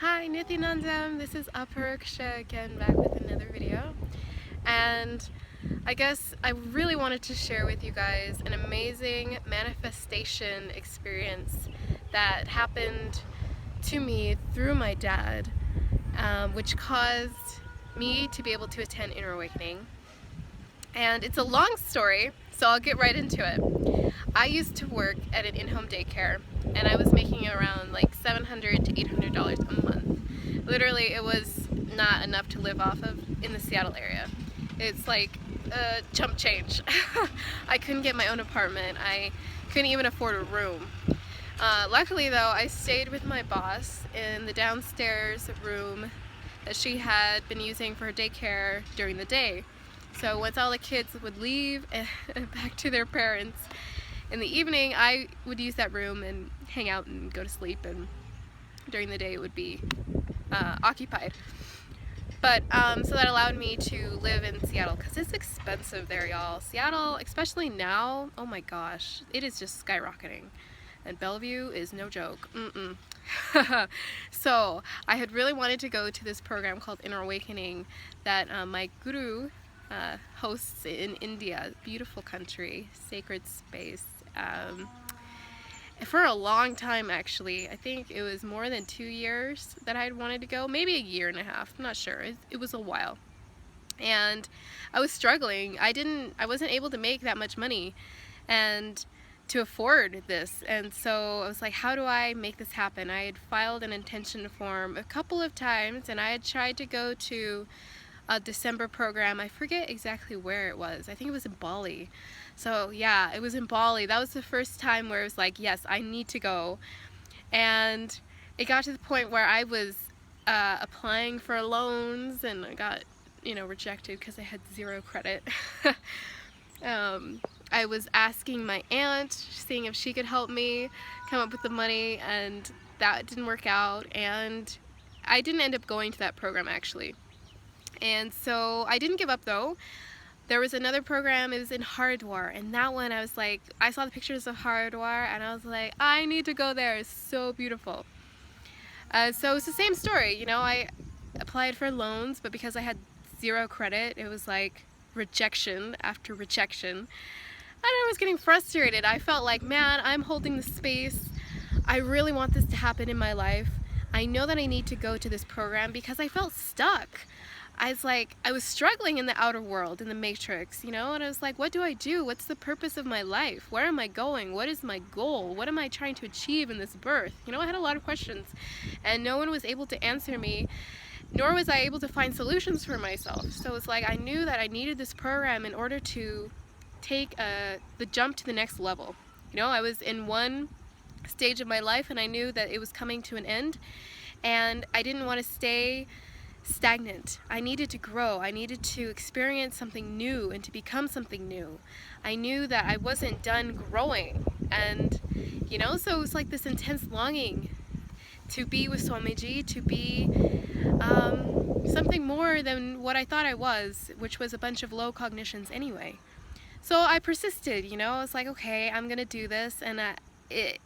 Hi Nithyananda, this is a.yakshi again, back with another video. And I guess I really wanted to share with you guys an amazing manifestation experience that happened to me through my dad, which caused me to be able to attend Inner Awakening. And it's a long story, so I'll get right into it. I used to work at an in-home daycare, and I was making around like $700 to $800 a month. Literally, it was not enough to live off of in the Seattle area. It's like chump change. I couldn't get my own apartment. I couldn't even afford a room. Luckily though, I stayed with my boss in the downstairs room that she had been using for her daycare during the day. So once all the kids would leave back to their parents, in the evening I would use that room and hang out and go to sleep, and during the day it would be occupied. But so that allowed me to live in Seattle, because it's expensive there, y'all. Seattle, especially now, oh my gosh, it is just skyrocketing. And Bellevue is no joke. So I had really wanted to go to this program called Inner Awakening that my guru hosts in India. Beautiful country, sacred space. For a long time, actually. I think it was more than 2 years that I had wanted to go, maybe a year and a half, I'm not sure. It was a while. And I was struggling. I wasn't able to make that much money and to afford this, and so I was like, how do I make this happen? I had filed an intention form a couple of times, and I had tried to go to a December program. I forget exactly where it was. I think it was in Bali. So yeah, it was in Bali. That was the first time where it was like, yes, I need to go. And it got to the point where I was applying for loans, and I got, rejected because I had 0 credit. I was asking my aunt, seeing if she could help me come up with the money, and that didn't work out, and I didn't end up going to that program actually. And so I didn't give up though. There was another program, it was in Haridwar, and that one I was like, I saw the pictures of Haridwar and I was like, I need to go there, it's so beautiful. So it's the same story, I applied for loans, but because I had 0 credit, it was like rejection after rejection. And I was getting frustrated. I felt like, man, I'm holding the space. I really want this to happen in my life. I know that I need to go to this program because I felt stuck. I was struggling in the outer world, in the matrix, and I was like, what do I do? What's the purpose of my life? Where am I going? What is my goal? What am I trying to achieve in this birth? I had a lot of questions, and no one was able to answer me, nor was I able to find solutions for myself. So it's like I knew that I needed this program in order to take the jump to the next level. I was in one stage of my life and I knew that it was coming to an end, and I didn't want to stay stagnant. I needed to grow. I needed to experience something new and to become something new. I knew that I wasn't done growing, and so it was like this intense longing to be with Swamiji, to be something more than what I thought I was, which was a bunch of low cognitions anyway. So I persisted, I was like, okay, I'm gonna do this, and it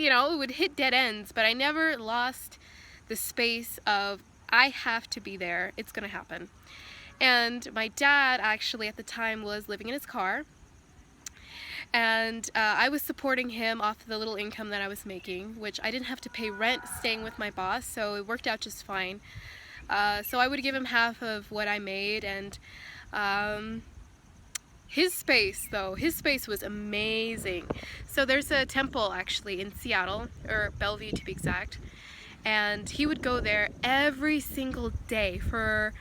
would hit dead ends, but I never lost the space of, I have to be there, it's gonna happen. And my dad actually at the time was living in his car, and I was supporting him off the little income that I was making, which I didn't have to pay rent staying with my boss, so it worked out just fine. So I would give him half of what I made, and his space was amazing. So there's a temple actually in Seattle, or Bellevue to be exact, and he would go there every single day for,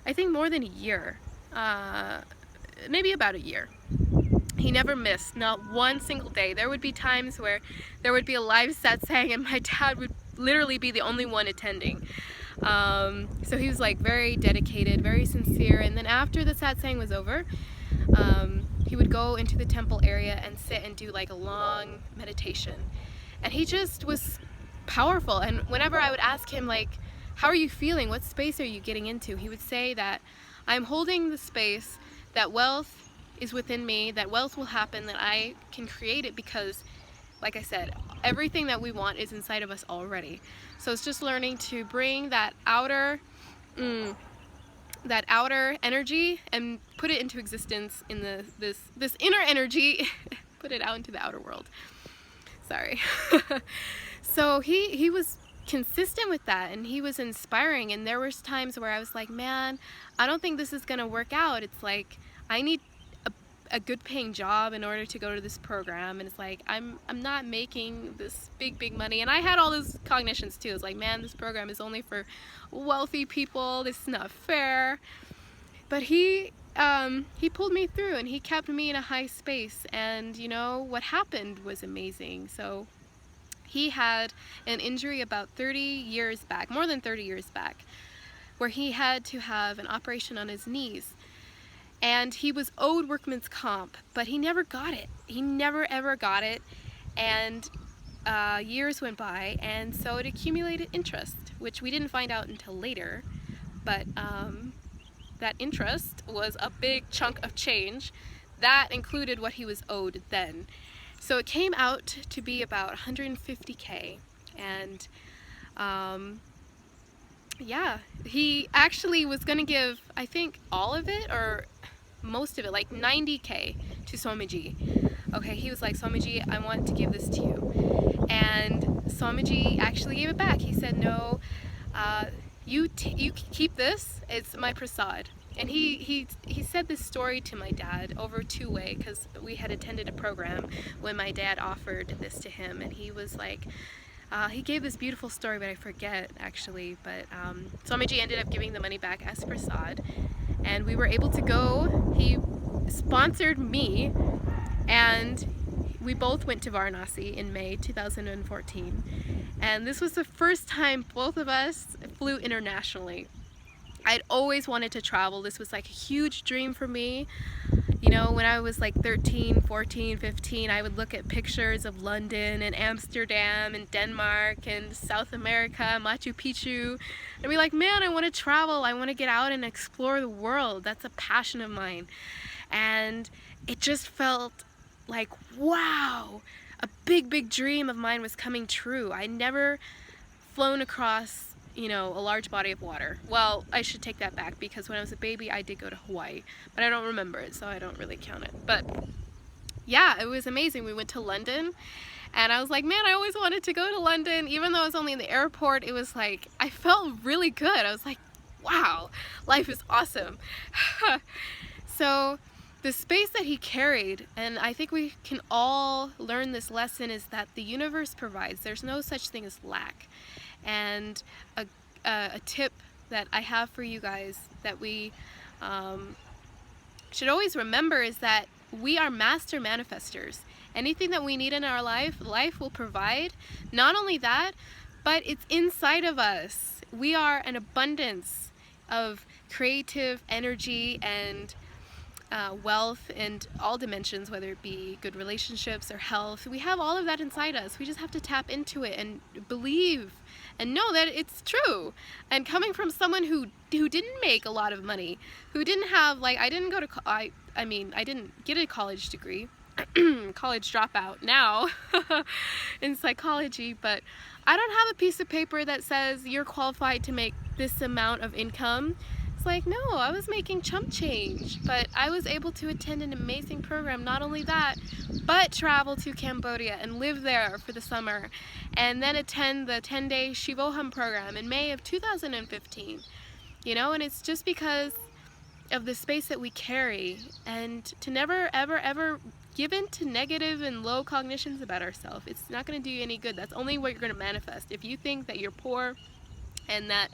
I think, more than a year, maybe about a year. He never missed, not one single day. There would be times where there would be a live satsang and my dad would literally be the only one attending. So he was like very dedicated, very sincere, and then after the satsang was over, he would go into the temple area and sit and do like a long meditation. And he just was powerful. And whenever I would ask him, like, how are you feeling? What space are you getting into? He would say that I'm holding the space, that wealth is within me, that wealth will happen, that I can create it because, like I said, everything that we want is inside of us already. So it's just learning to bring that outer energy and put it into existence in this inner energy, put it out into the outer world. Sorry. So he was consistent with that, and he was inspiring, and there was times where I was like, man, I don't think this is gonna work out. It's like I need a good paying job in order to go to this program, and it's like I'm not making this big money. And I had all those cognitions too. It's like, man, this program is only for wealthy people, this is not fair. But he pulled me through, and he kept me in a high space, and you know what happened was amazing. So he had an injury about 30 years back, more than 30 years back, where he had to have an operation on his knees. And he was owed workman's comp, but he never got it. He never ever got it. And years went by, and so it accumulated interest, which we didn't find out until later. But that interest was a big chunk of change. That included what he was owed then. So it came out to be about $150K. And yeah, he actually was gonna give, I think, all of it or most of it, like 90K to Swamiji. Okay, he was like, Swamiji, I want to give this to you. And Swamiji actually gave it back. He said, no, you keep this, it's my prasad. And he said this story to my dad over two-way, because we had attended a program when my dad offered this to him, and he was like, he gave this beautiful story, but I forget actually, but Swamiji ended up giving the money back as prasad, and we were able to go. He sponsored me, and we both went to Varanasi in May 2014, and this was the first time both of us flew internationally. I'd always wanted to travel. This was like a huge dream for me. You know, when I was like 13, 14, 15, I would look at pictures of London and Amsterdam and Denmark and South America, Machu Picchu, and be like, man, I want to travel. I want to get out and explore the world. That's a passion of mine. And it just felt like, wow, a big dream of mine was coming true. I never flown across, you know, a large body of water. Well, I should take that back, because when I was a baby I did go to Hawaii, but I don't remember it, so I don't really count it. But yeah, it was amazing. We went to London, and I was like, man, I always wanted to go to London. Even though I was only in the airport, it was like, I felt really good. I was like, wow, life is awesome. So the space that he carried, and I think we can all learn this lesson, is that the universe provides. There's no such thing as lack. And a tip that I have for you guys that we should always remember is that we are master manifestors. Anything that we need in our life will provide. Not only that, but it's inside of us. We are an abundance of creative energy and wealth and all dimensions, whether it be good relationships or health. We have all of that inside us. We just have to tap into it and believe and know that it's true. And coming from someone who didn't make a lot of money, who didn't have, like, I didn't go to I didn't get a college degree, college dropout now in psychology, but I don't have a piece of paper that says you're qualified to make this amount of income. It's like, no, I was making chump change, but I was able to attend an amazing program. Not only that, but travel to Cambodia and live there for the summer, and then attend the 10-day Shivoham program in May of 2015. You know, and it's just because of the space that we carry, and to never ever give in to negative and low cognitions about ourselves. It's not going to do you any good. That's only what you're going to manifest. If you think that you're poor and that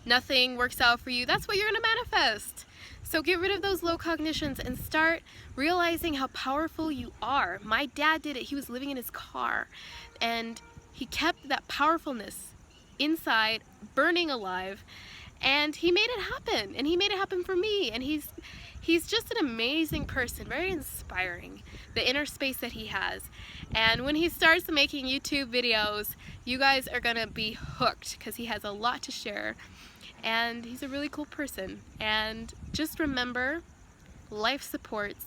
nothing works out for you, that's what you're going to manifest. So get rid of those low cognitions and start realizing how powerful you are. My dad did it. He was living in his car, and he kept that powerfulness inside, burning alive, and he made it happen. And he made it happen for me. And he's just an amazing person, very inspiring, the inner space that he has. And when he starts making YouTube videos, you guys are gonna be hooked, because he has a lot to share. And he's a really cool person. And just remember, life supports.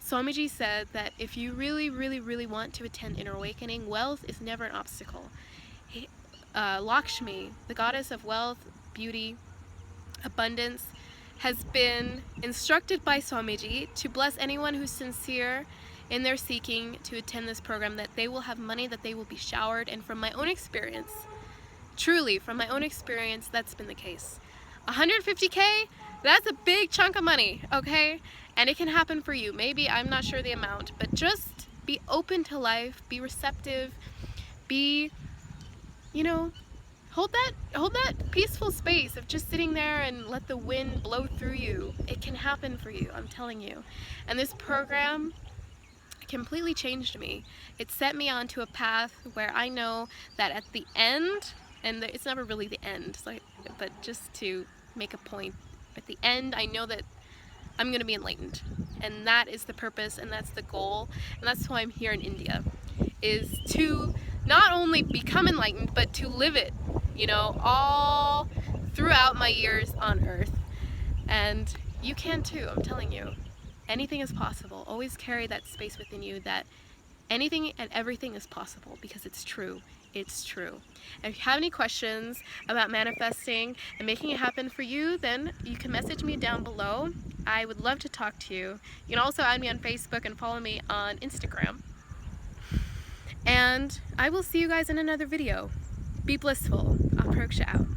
Swamiji said that if you really, really, really want to attend inner awakening, wealth is never an obstacle. Lakshmi, the goddess of wealth, beauty, abundance, has been instructed by Swamiji to bless anyone who's sincere in their seeking to attend this program, that they will have money, that they will be showered. And from my own experience, truly from my own experience, that's been the case. 150K, that's a big chunk of money, okay? And it can happen for you. Maybe, I'm not sure the amount, but just be open to life, be receptive, be, you know, hold that peaceful space of just sitting there and let the wind blow through you. It can happen for you, I'm telling you. And this program completely changed me. It set me onto a path where I know that at the end, and it's never really the end, but just to make a point, at the end I know that I'm going to be enlightened. And that is the purpose, and that's the goal, and that's why I'm here in India, is to not only become enlightened, but to live it, you know, all throughout my years on earth. And you can too, I'm telling you. Anything is possible. Always carry that space within you that anything and everything is possible, because it's true. It's true. And if you have any questions about manifesting and making it happen for you, then you can message me down below. I would love to talk to you. You can also add me on Facebook and follow me on Instagram. And I will see you guys in another video. Be blissful. Aproksha out.